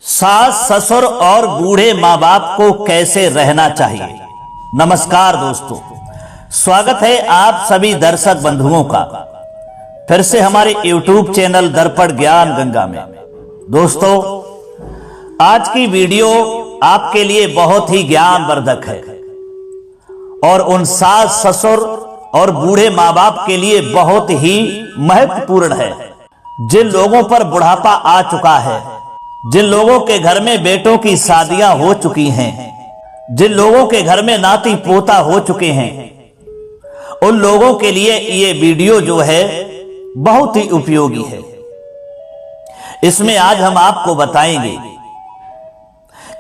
सास ससुर और बूढ़े माँ बाप को कैसे रहना चाहिए। नमस्कार दोस्तों, स्वागत है आप सभी दर्शक बंधुओं का फिर से हमारे YouTube चैनल दर्पण ज्ञान गंगा में। दोस्तों, आज की वीडियो आपके लिए बहुत ही ज्ञानवर्धक है और उन सास ससुर और बूढ़े माँ बाप के लिए बहुत ही महत्वपूर्ण है जिन लोगों पर बुढ़ापा आ चुका है, जिन लोगों के घर में बेटों की शादियां हो चुकी हैं, जिन लोगों के घर में नाती पोता हो चुके हैं, उन लोगों के लिए ये वीडियो जो है बहुत ही उपयोगी है। इसमें आज हम आपको बताएंगे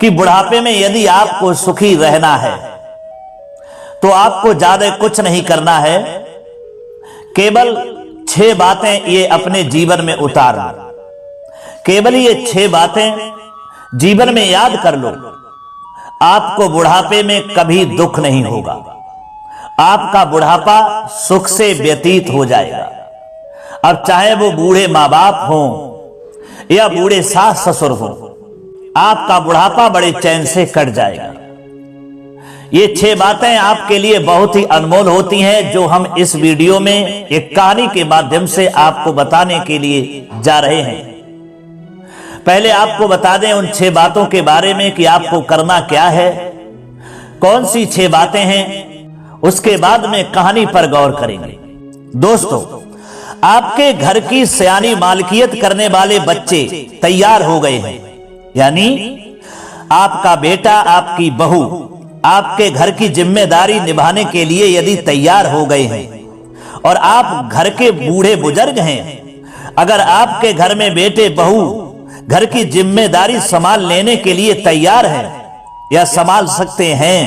कि बुढ़ापे में यदि आपको सुखी रहना है तो आपको ज्यादा कुछ नहीं करना है, केवल 6 बातें ये अपने जीवन में उतारना। केवल ये 6 बातें जीवन में याद कर लो, आपको बुढ़ापे में कभी दुख नहीं होगा, आपका बुढ़ापा सुख से व्यतीत हो जाएगा। अब चाहे वो बूढ़े माँ बाप हों या बूढ़े सास ससुर हों, आपका बुढ़ापा बड़े चैन से कट जाएगा। ये 6 बातें आपके लिए बहुत ही अनमोल होती हैं जो हम इस वीडियो में एक कहानी के माध्यम से आपको बताने के लिए जा रहे हैं। पहले आपको बता दें उन 6 बातों के बारे में कि आपको करना क्या है, कौन सी 6 बातें हैं, उसके बाद में कहानी पर गौर करेंगे। दोस्तों, आपके घर की सयानी मालकियत करने वाले बच्चे तैयार हो गए हैं, यानी आपका बेटा आपकी बहू आपके घर की जिम्मेदारी निभाने के लिए यदि तैयार हो गए हैं और आप घर के बूढ़े बुजुर्ग हैं, अगर आपके घर में बेटे बहू घर की जिम्मेदारी संभाल लेने के लिए तैयार हैं या संभाल सकते हैं,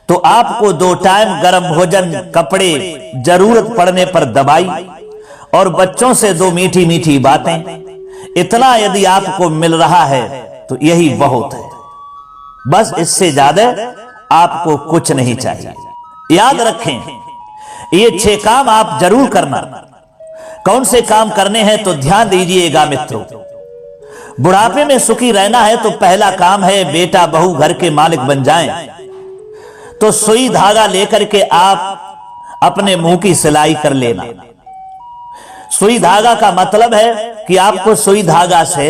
तो आपको 2 टाइम गर्म भोजन, कपड़े, जरूरत पड़ने पर दवाई और बच्चों से 2 मीठी मीठी बातें, इतना यदि आपको मिल रहा है तो यही बहुत है। बस इससे ज्यादा आपको कुछ नहीं चाहिए। याद रखें, ये 6 काम आप जरूर करना। कौन से काम करने हैं तो ध्यान दीजिएगा मित्रों। बुढ़ापे में सुखी रहना है तो पहला काम है बेटा बहू घर के मालिक बन जाएं। तो सुई धागा लेकर के आप अपने मुंह की सिलाई कर लेना। सुई धागा का मतलब है कि आपको सुई धागा से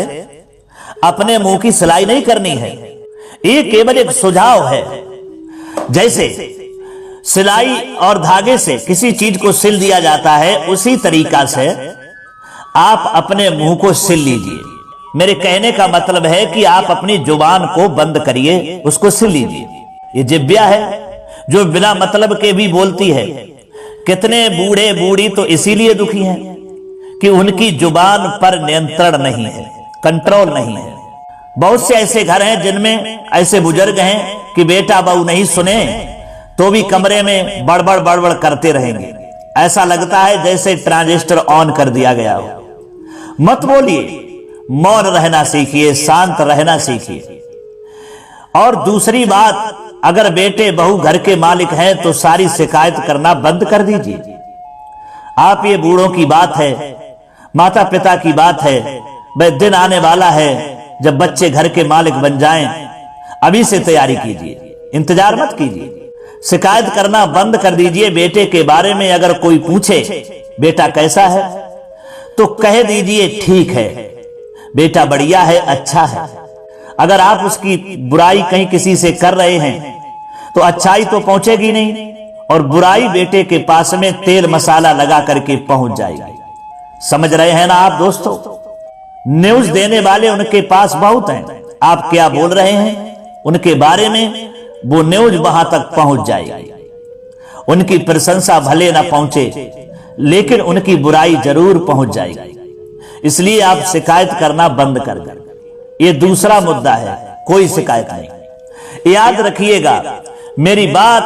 अपने मुंह की सिलाई नहीं करनी है, ये केवल एक सुझाव है। जैसे सिलाई और धागे से किसी चीज को सिल दिया जाता है, उसी तरीका से आप अपने मुंह को सिल लीजिए। मेरे कहने का मतलब है कि आप अपनी जुबान को बंद करिए, उसको सिल लीजिए। ये जिह्वा है जो बिना मतलब के भी बोलती है। कितने बूढ़े बूढ़ी तो इसीलिए दुखी हैं कि उनकी जुबान पर नियंत्रण नहीं है, कंट्रोल नहीं है। बहुत से ऐसे घर हैं जिनमें ऐसे बुजुर्ग हैं कि बेटा बहू नहीं सुने तो भी कमरे में बड़बड़ बड़बड़ करते रहेंगे। ऐसा लगता है जैसे ट्रांजिस्टर ऑन कर दिया गया हो। मत बोलिए, मौन रहना सीखिए, शांत रहना सीखिए। और दूसरी बात, अगर बेटे बहू घर के मालिक हैं तो सारी शिकायत करना बंद कर दीजिए। आप ये बूढ़ों की बात है, माता पिता की बात है, वह दिन आने वाला है जब बच्चे घर के मालिक बन जाएं। अभी से तैयारी कीजिए, इंतजार मत कीजिए। शिकायत करना बंद कर दीजिए। बेटे के बारे में अगर कोई पूछे बेटा कैसा है तो कह दीजिए ठीक है, बेटा बढ़िया है, अच्छा है। अगर आप उसकी बुराई कहीं किसी से कर रहे हैं तो अच्छाई तो पहुंचेगी नहीं और बुराई बेटे के पास में तेल मसाला लगा करके पहुंच जाएगी। समझ रहे हैं ना आप दोस्तों? न्यूज देने वाले उनके पास बहुत हैं। आप क्या बोल रहे हैं उनके बारे में, वो न्यूज वहां तक पहुंच जाएगी। उनकी प्रशंसा भले ना पहुंचे लेकिन उनकी बुराई जरूर पहुंच जाएगी। इसलिए आप शिकायत करना बंद कर दें। ये दूसरा मुद्दा है, कोई शिकायत नहीं। याद रखिएगा, मेरी बात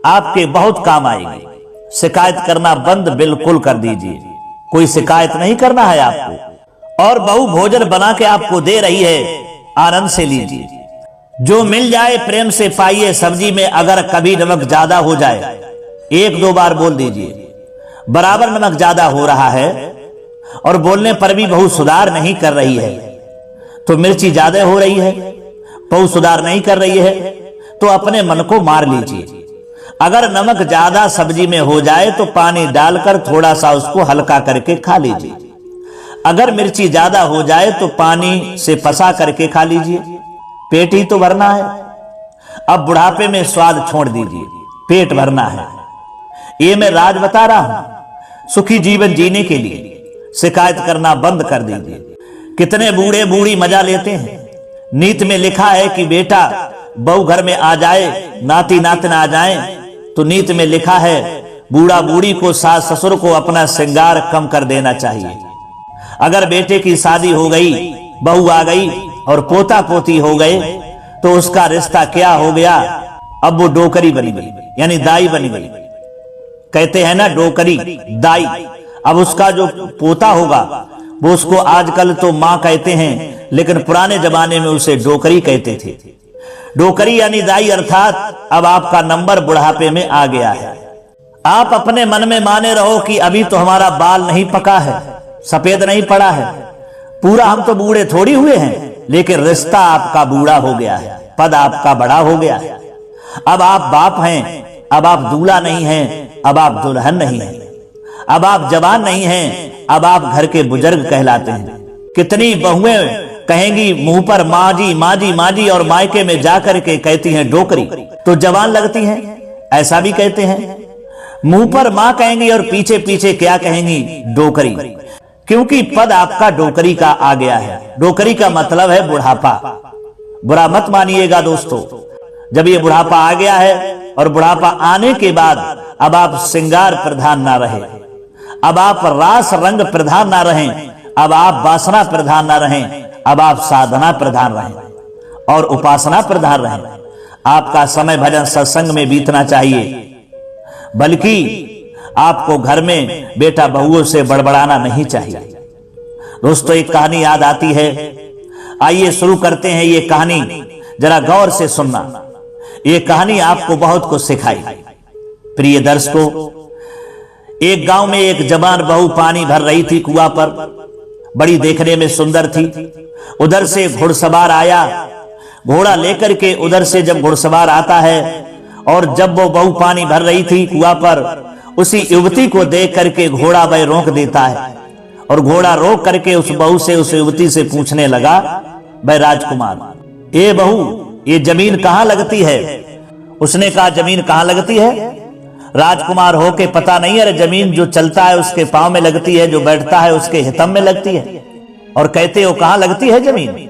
आपके बहुत काम आएगी। शिकायत करना बंद बिल्कुल कर दीजिए। कोई शिकायत नहीं करना है आपको। और बहू भोजन बना के आपको दे रही है, आनंद से लीजिए। जो मिल जाए प्रेम से पाइए। सब्जी में अगर कभी नमक ज्यादा हो जाए 1-2 बार बोल दीजिए बराबर नमक ज्यादा हो रहा है, और बोलने पर भी बहू सुधार नहीं कर रही है तो मिर्ची ज्यादा हो रही है, बहू सुधार नहीं कर रही है, तो अपने मन को मार लीजिए। अगर नमक ज्यादा सब्जी में हो जाए तो पानी डालकर थोड़ा सा उसको हल्का करके खा लीजिए। अगर मिर्ची ज्यादा हो जाए तो पानी से पसा करके खा लीजिए, पेट ही तो भरना है। अब बुढ़ापे में स्वाद छोड़ दीजिए, पेट भरना है। ये मैं राज बता रहा हूं। सुखी जीवन जीने के लिए शिकायत करना बंद कर दीजिए। कितने बूढ़े बूढ़ी मजा लेते हैं। नीति में लिखा है कि बेटा बहू घर में आ जाए, नाती नातिन आ जाए, तो नीति में लिखा है बूढ़ा बूढ़ी को सास ससुर को अपना श्रृंगार कम कर देना चाहिए। अगर बेटे की शादी हो गई, बहू आ गई और पोता पोती हो गए, तो उसका रिश्ता क्या हो गया? अब वो डोकरी बनी गई, यानी दाई बनी गई। कहते हैं ना डोकरी दाई। अब उसका जो पोता होगा वो उसको आजकल तो मां कहते हैं, लेकिन पुराने जमाने में उसे डोकरी कहते थे। डोकरी यानी दाई, अर्थात अब आपका नंबर बुढ़ापे में आ गया है। आप अपने मन में माने रहो कि अभी तो हमारा बाल नहीं पका है, सफेद नहीं पड़ा है, पूरा हम तो बूढ़े थोड़ी हुए हैं, लेकिन रिश्ता आपका बूढ़ा हो गया है, पद आपका बड़ा हो गया है। अब आप बाप हैं, अब आप दूल्हा नहीं हैं, अब आप दुल्हन नहीं हैं, अब आप जवान नहीं हैं, अब आप घर के बुजुर्ग कहलाते हैं। कितनी बहुएं कहेंगी मुंह पर माजी माजी माजी, और मायके में जाकर के कहती हैं डोकरी, तो जवान लगती हैं, ऐसा भी कहते हैं। मुंह पर मां कहेंगी और पीछे पीछे क्या कहेंगी? डोकरी। क्योंकि पद आपका डोकरी का आ गया है। डोकरी का मतलब है बुढ़ापा। बुरा मत मानिएगा दोस्तों, जब ये बुढ़ापा आ गया है, और बुढ़ापा आने के बाद अब आप श्रृंगार प्रधान ना रहे, अब आप रास रंग प्रधान ना रहें, अब आप वासना प्रधान ना रहें, अब आप साधना प्रधान रहें और उपासना प्रधान रहें। आपका समय भजन सत्संग में बीतना चाहिए, बल्कि आपको घर में बेटा बहुओं से बड़बड़ाना नहीं चाहिए। दोस्तों एक कहानी याद आती है, आइए शुरू करते हैं ये कहानी। जरा गौर से सुनना, ये कहानी आपको बहुत कुछ सिखाई। प्रिय दर्शकों, एक गांव में एक जवान बहू पानी भर रही थी कुआं पर। बड़ी देखने में सुंदर थी। उधर से घुड़सवार आया, घोड़ा लेकर के। उधर से जब घुड़सवार आता है, और जब वो बहू पानी भर रही थी कुआं पर, उसी युवती को देख करके घोड़ा वह रोक देता है, और घोड़ा रोक करके उस बहू से, उस युवती से पूछने लगा, भाई राजकुमार, ए बहू, ये जमीन कहां लगती है? उसने कहा जमीन कहां लगती है? राजकुमार हो के पता नहीं है? अरे जमीन जो चलता है उसके पांव में लगती है, जो बैठता है उसके हितम में लगती है। और कहते हो कहां लगती है जमीन?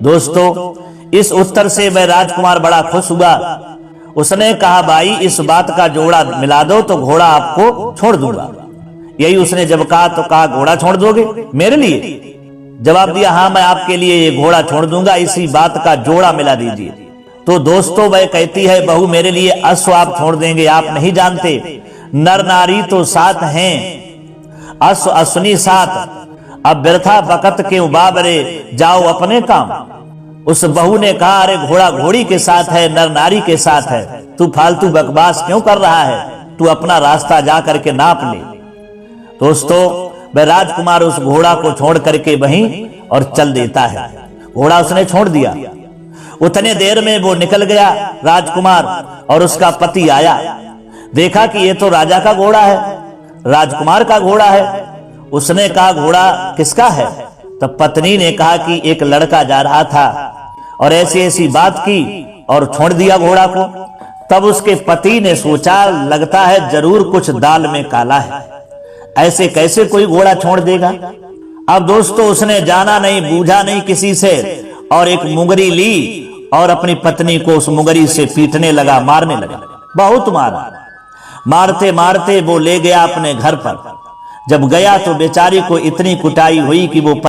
दोस्तों इस उत्तर से वह राजकुमार बड़ा खुश हुआ। उसने कहा भाई इस बात का जोड़ा मिला दो तो घोड़ा आपको छोड़ दूंगा। यही उसने जब कहा तो कहा घोड़ा छोड़ दोगे मेरे लिए? जवाब दिया हाँ मैं आपके लिए ये घोड़ा छोड़ दूंगा, इसी बात का जोड़ा मिला दीजिए। तो दोस्तों वह कहती है बहू मेरे लिए अश्व आप छोड़ देंगे? आप नहीं जानते, नर नारी तो साथ हैं, अश्व अश्वनी साथ। अब व्यर्था बकत के बाबरे जाओ अपने काम। उस बहू ने कहा अरे घोड़ा घोड़ी के साथ है, नर नारी के साथ है, तू फालतू बकवास क्यों कर रहा है? तू अपना रास्ता जा करके नाप ले। दोस्तों वह राजकुमार उस घोड़ा को छोड़ करके वहीं और चल देता है। घोड़ा उसने छोड़ दिया। उतने देर में वो निकल गया राजकुमार, और उसका पति आया। देखा कि ये तो राजा का घोड़ा है, राजकुमार का घोड़ा है। उसने कहा घोड़ा किसका है? तब पत्नी ने कहा कि एक लड़का जा रहा था और ऐसी ऐसी बात की और छोड़ दिया घोड़ा को। तब उसके पति ने सोचा लगता है जरूर कुछ दाल में काला है, ऐसे कैसे कोई घोड़ा छोड़ देगा। अब दोस्तों उसने जाना नहीं बूझा नहीं किसी से, और एक मुंगरी ली और अपनी पत्नी को उस मुंगरी से पीटने लगा, मारने लगा। बहुत मारा। मारते मारते वो ले गया अपने घर पर। जब गया तो बेचारी को इतनी कुटाई हुई कि वो